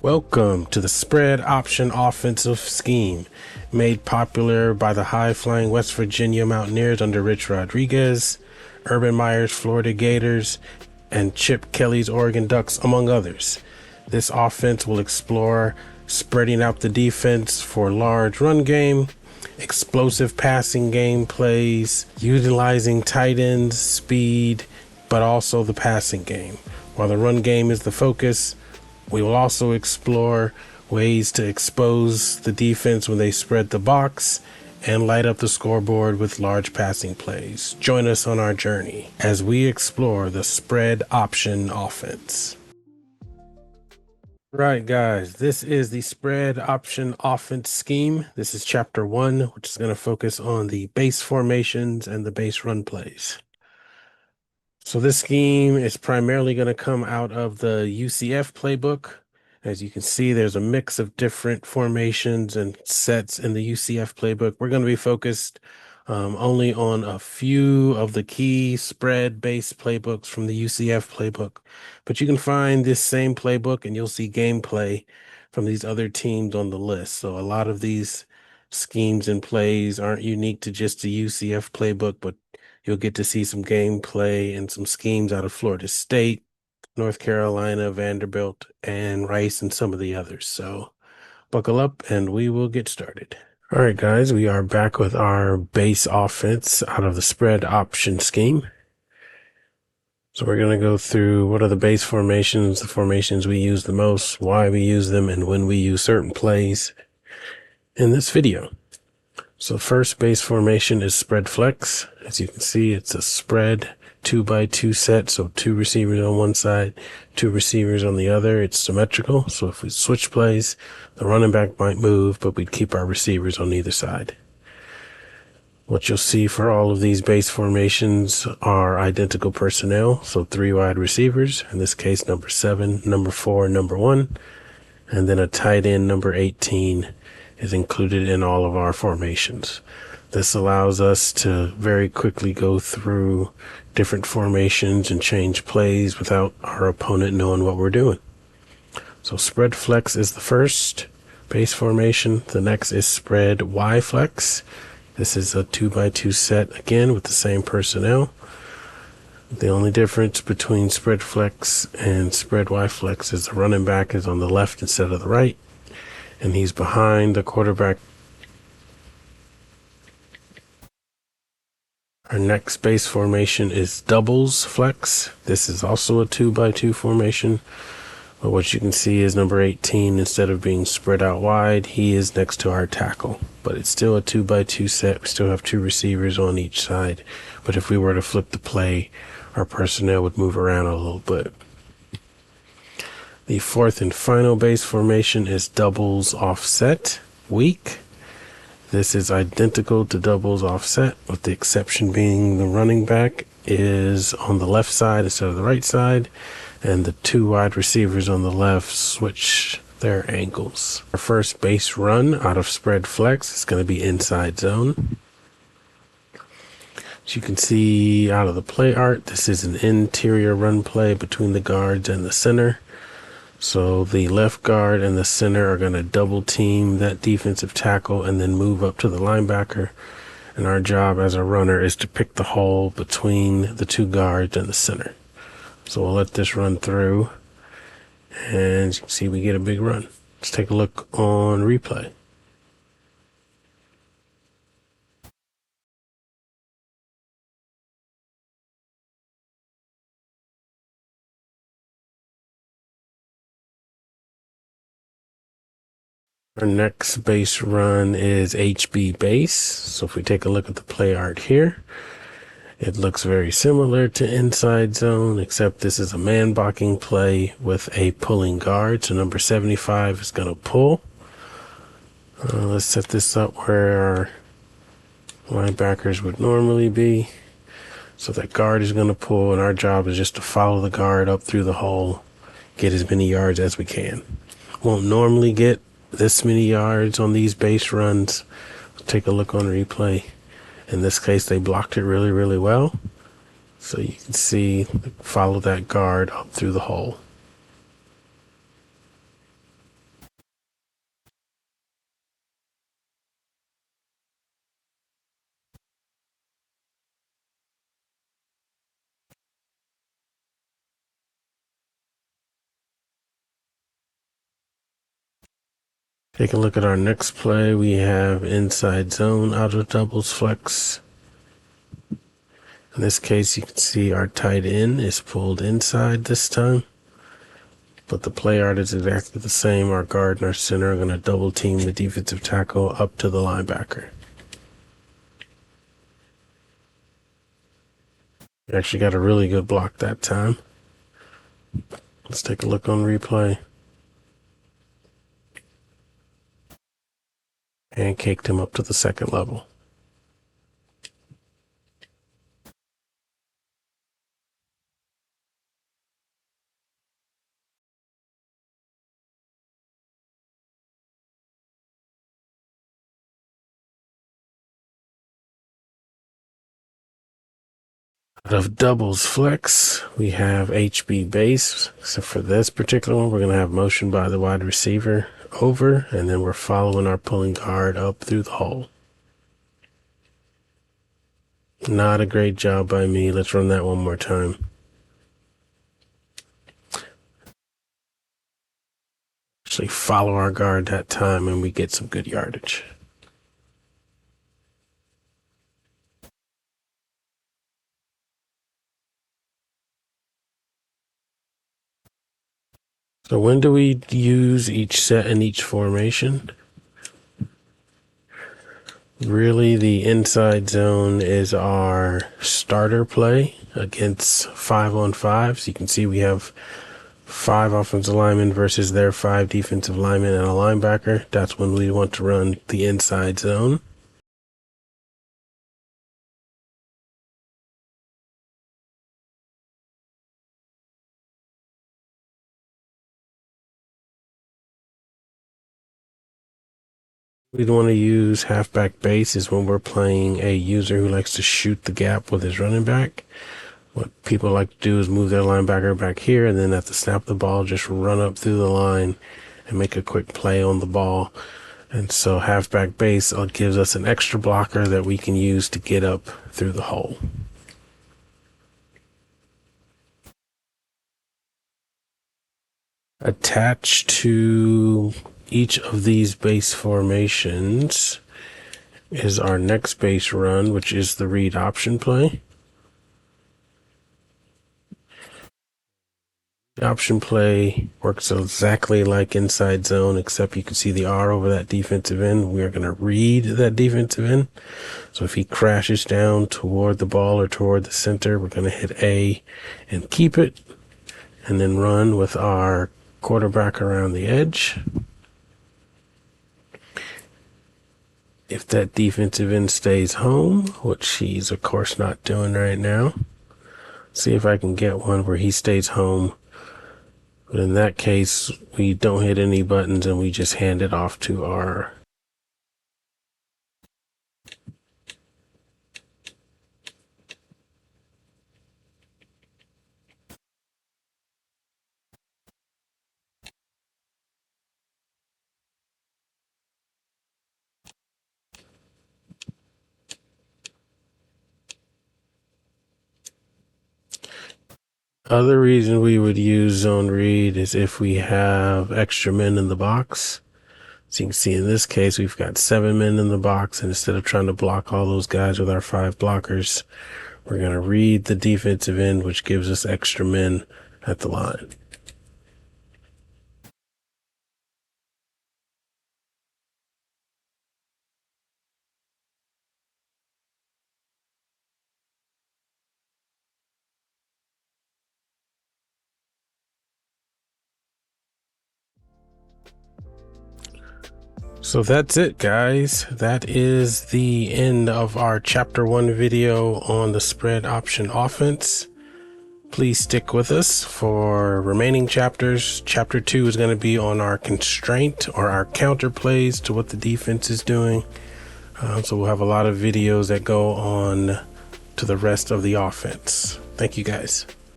Welcome to the spread option offensive scheme, made popular by the high-flying West Virginia Mountaineers under Rich Rodriguez, Urban Meyer's Florida Gators, and Chip Kelly's Oregon Ducks, among others. This offense will explore spreading out the defense for large run game, explosive passing game plays, utilizing tight ends, speed, but also the passing game. While the run game is the focus, we will also explore ways to expose the defense when they spread the box and light up the scoreboard with large passing plays. Join us on our journey as we explore the spread option offense. Right, guys, this is the spread option offense scheme. This is chapter 1, which is going to focus on the base formations and the base run plays. So this scheme is primarily going to come out of the UCF playbook. As you can see, there's a mix of different formations and sets in the UCF playbook. We're going to be focused only on a few of the key spread-based playbooks from the UCF playbook. But you can find this same playbook and you'll see gameplay from these other teams on the list. So a lot of these schemes and plays aren't unique to just the UCF playbook, but you'll get to see some gameplay and some schemes out of Florida State, North Carolina, Vanderbilt, and Rice, and some of the others. So buckle up and we will get started. All right, guys, we are back with our base offense out of the spread option scheme. So we're going to go through what are the base formations, the formations we use the most, why we use them, and when we use certain plays in this video. So first base formation is spread flex. As you can see, it's a spread 2x2 set. So 2 receivers on one side, 2 receivers on the other. It's symmetrical. So if we switch plays, the running back might move, but we'd keep our receivers on either side. What you'll see for all of these base formations are identical personnel. So 3 wide receivers, in this case, number 7, number 4, number 1, and then a tight end, number 18, is included in all of our formations. This allows us to very quickly go through different formations and change plays without our opponent knowing what we're doing. So spread flex is the first base formation. The next is spread Y flex. This is a 2x2 set again with the same personnel. The only difference between spread flex and spread Y flex is the running back is on the left instead of the right, and he's behind the quarterback. Our next base formation is doubles flex. This is also a 2x2 formation, but what you can see is number 18, instead of being spread out wide, he is next to our tackle. But it's still a 2x2 set. We still have 2 receivers on each side. But if we were to flip the play, our personnel would move around a little bit. The fourth and final base formation is doubles offset weak. This is identical to doubles offset, with the exception being the running back is on the left side instead of the right side, and the 2 wide receivers on the left switch their ankles. Our first base run out of spread flex is going to be inside zone. As you can see out of the play art, this is an interior run play between the guards and the center. So the left guard and the center are going to double team that defensive tackle and then move up to the linebacker. And our job as a runner is to pick the hole between the 2 guards and the center. So we'll let this run through. And as you can see, we get a big run. Let's take a look on replay. Our next base run is HB base. So if we take a look at the play art here, it looks very similar to inside zone, except this is a man blocking play with a pulling guard. So number 75 is going to pull. Let's set this up where our linebackers would normally be. So that guard is going to pull, and our job is just to follow the guard up through the hole, get as many yards as we can. Won't normally get this many yards on these base runs. Take a look on replay. In this case, they blocked it really, really well. So you can see, follow that guard up through the hole. Take a look at our next play. We have inside zone out of doubles flex. In this case, you can see our tight end is pulled inside this time, but the play art is exactly the same. Our guard and our center are going to double team the defensive tackle up to the linebacker. We actually got a really good block that time. Let's take a look on replay. Pancaked him up to the second level. Out of doubles flex, we have HB base. So for this particular one, we're going to have motion by the wide receiver over, and then we're following our pulling guard up through the hole. Not a great job by me. Let's run that one more time. Actually follow our guard that time and we get some good yardage. So when do we use each set in each formation? Really, the inside zone is our starter play against 5-on-5. So you can see we have 5 offensive linemen versus their 5 defensive linemen and a linebacker. That's when we want to run the inside zone. We'd want to use halfback base is when we're playing a user who likes to shoot the gap with his running back. What people like to do is move their linebacker back here, and then at the snap of the ball, just run up through the line and make a quick play on the ball. And so halfback base gives us an extra blocker that we can use to get up through the hole. Attached to each of these base formations is our next base run, which is the read option play. The option play works exactly like inside zone, except you can see the R over that defensive end. We are going to read that defensive end. So if he crashes down toward the ball or toward the center, we're going to hit A and keep it, and then run with our quarterback around the edge. If that defensive end stays home, which he's of course not doing right now, see if I can get one where he stays home. But in that case, we don't hit any buttons and we just hand it off to our other reason we would use zone read is if we have extra men in the box. So you can see in this case, we've got 7 men in the box, and instead of trying to block all those guys with our 5 blockers, we're going to read the defensive end, which gives us extra men at the line. So that's it, guys. That is the end of our chapter 1 video on the spread option offense. Please stick with us for remaining chapters. Chapter 2 is going to be on our constraint or our counter plays to what the defense is doing. So we'll have a lot of videos that go on to the rest of the offense. Thank you, guys.